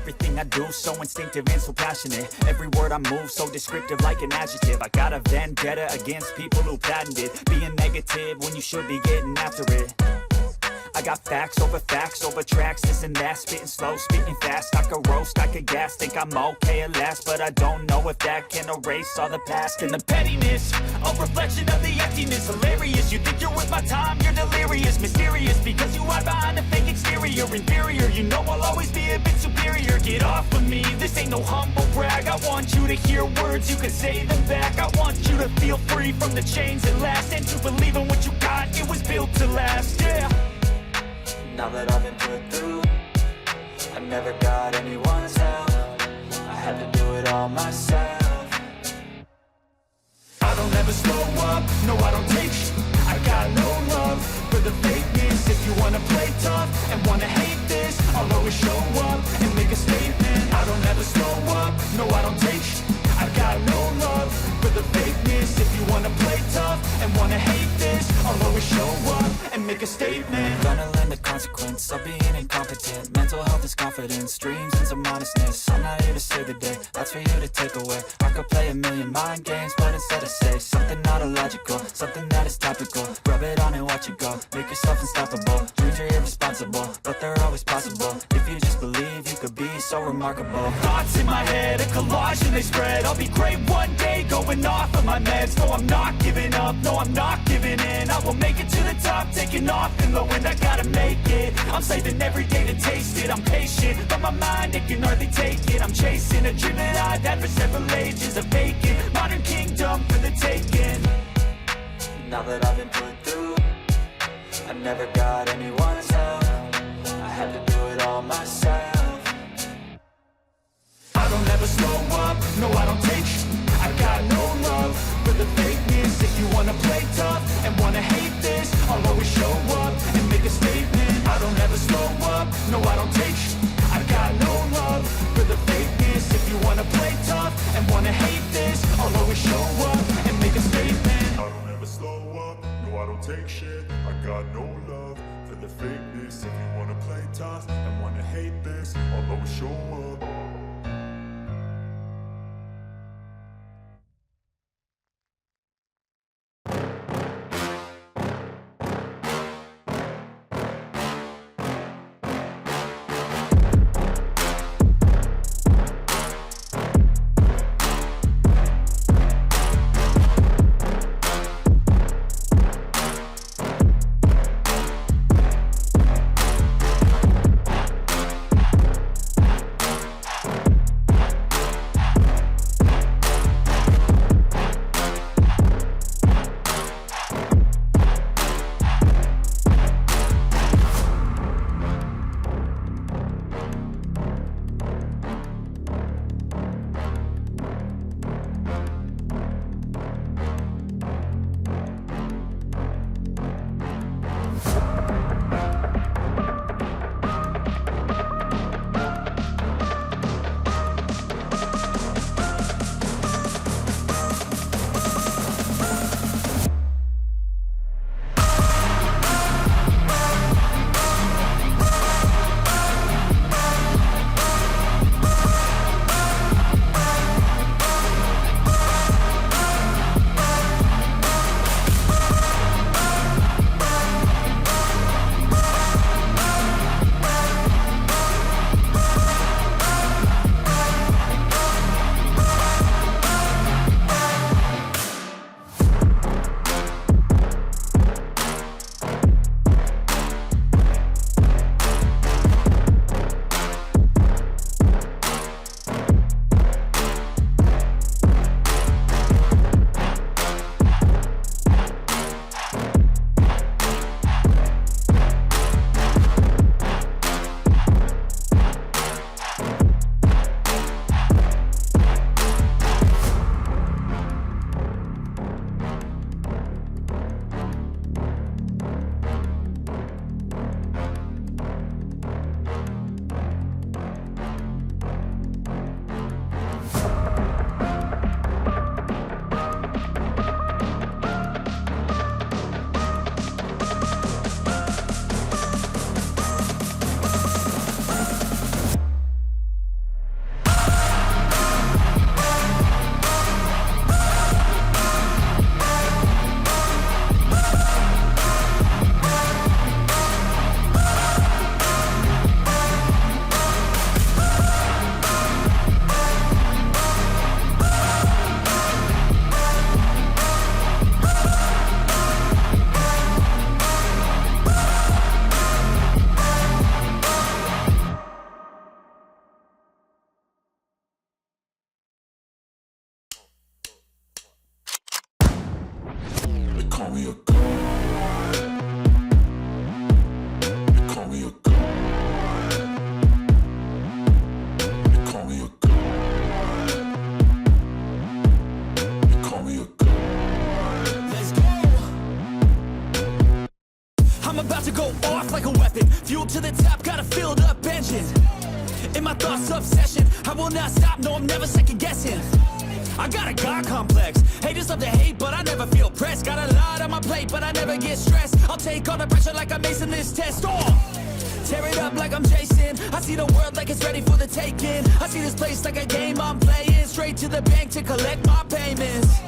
everything I do, so instinctive and so passionate. Every word I move, so descriptive like an adjective. I got a vendetta against people who patented being negative when you should be getting after it. I got facts over tracks, this and that. Spitting slow, spitting fast. I could roast, I could gas. Think I'm okay at last, but I don't know if that can erase all the past. And the pettiness, a reflection of the emptiness. Hilarious, you think you're worth my time, you're delirious. Mysterious, because you hide behind a fake exterior. Inferior, you know I'll always be a bit superior. Get off of me, this ain't no humble brag. I want you to hear words, you can say them back. I want you to feel free from the chains that last, and to believe in what you got, it was built to last, yeah. Now that I've been put through, I never got anyone's help. I had to do it all myself. I don't ever slow up, no I don't take sh**. I got no love for the fakeness. If you wanna play tough and wanna hate this, I'll always show up and make a statement. I don't ever slow up, no I don't take sh**. I got no love for the fakeness. If you wanna play tough and wanna hate this, I'll always show up and make a statement. Gonna learn the consequence of being incompetent. Mental health is confidence, dreams and some honestness. I'm not here to save the day, that's for you to take away. I could play a million mind games, but instead I say something not illogical, something that is topical. Rub it on and watch it go, make yourself unstoppable. Dreams are irresponsible, but they're always possible. If you just believe, you could be so remarkable. Thoughts in my head, a collage and they spread. I'll be great one day, going off of my meds. No, I'm not giving up, no, I'm not giving in. I will make it to the top, taking off in low end, I gotta make it. I'm saving every day to taste it. I'm patient, but my mind, it can hardly take it. I'm chasing a dream that I've had for several ages. A vacant, modern kingdom for the taking. Now that I've been put through, I never got anyone's help. I had to do it all myself. I don't ever slow up, no I don't take sh**. I got no love for the fakeness. If you wanna play tough and wanna hate this, I'll always show up and make a statement. I don't ever slow up, no I don't take sh**. I got no love for the fakeness. If you wanna play tough and wanna hate this, I'll always show up and make a statement. I don't ever slow up, no I don't take shit. I got no love for the fakeness. If you wanna play tough and wanna hate this, I'll always show up. me a god. You call me a god. You call me a god. You call me a god. Let's go. I'm about to go off like a weapon. Fuel to the top, got a filled up engine. In my thoughts, obsession. I will not stop, no, I'm never second guessing. I got a God complex. Haters love to hate, but I never feel pressed. Got a lot on my plate, but I never get stressed. I'll take all the pressure like I'm acing this test. Oh! Tear it up like I'm Jason. I see the world like it's ready for the taking. I see this place like a game I'm playing. Straight to the bank to collect my payments.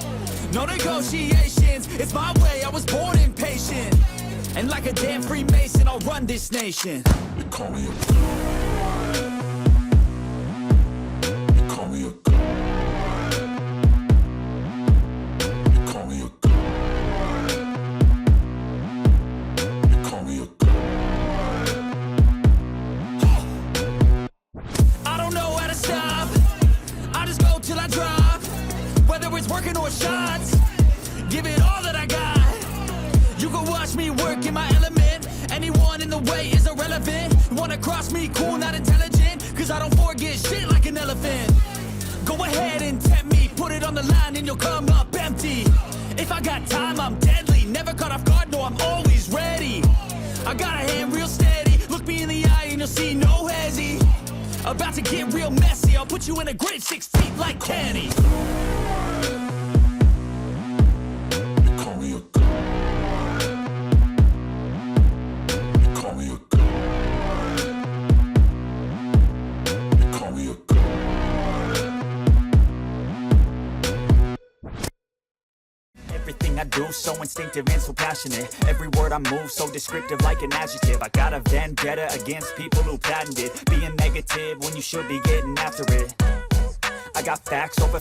No negotiations, it's my way, I was born impatient. And like a damn Freemason, I'll run this nation. You call me a god. You call me a god. You call me a god. You call me a god. I don't know how to stop. I just go till I drop. Whether it's working or shots, give it all that I got. You can watch me work in my element. Anyone in the way is irrelevant. You wanna cross me, cool, not intelligent. Cause I don't forget shit like an elephant. Go ahead and tempt me, put it on the line and you'll come up empty. If I got time, I'm deadly. Never caught off guard, no, I'm always ready. I got a hand real steady. Look me in the eye and you'll see no hezzy. About to get real messy. I'll put you in a grave 6 feet like Kenny. You call me a god. You call me a god. You call me a god. Everything I do, so instinctive and so passionate. Every word I move, so descriptive like an adjective. I got a vendetta against people who patented being negative when you should be getting after it. I got facts over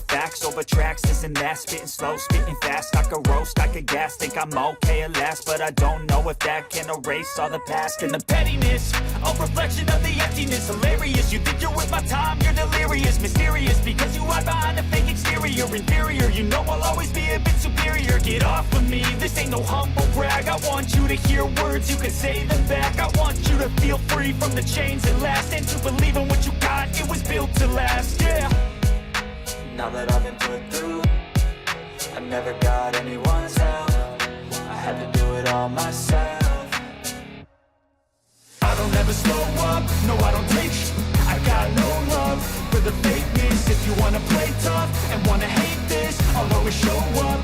tracks, this and that. Spitting slow, spitting fast. I could roast, I could gas. Think I'm okay at last, but I don't know if that can erase all the past. And the pettiness, a reflection of the emptiness. Hilarious, you think you're worth my time, you're delirious. Mysterious, because you hide behind a fake exterior. Inferior, you know I'll always be a bit superior. Get off of me, this ain't no humble brag. I want you to hear words, you can say them back. I want you to feel free from the chains that last, and to believe in what you got, it was built to last, yeah. Now that I've been put through, I never got anyone's help. I had to do it all myself. I don't ever slow up, no I don't take sh**. I got no love for the fakeness. If you wanna play tough and wanna hate this, I'll always show up.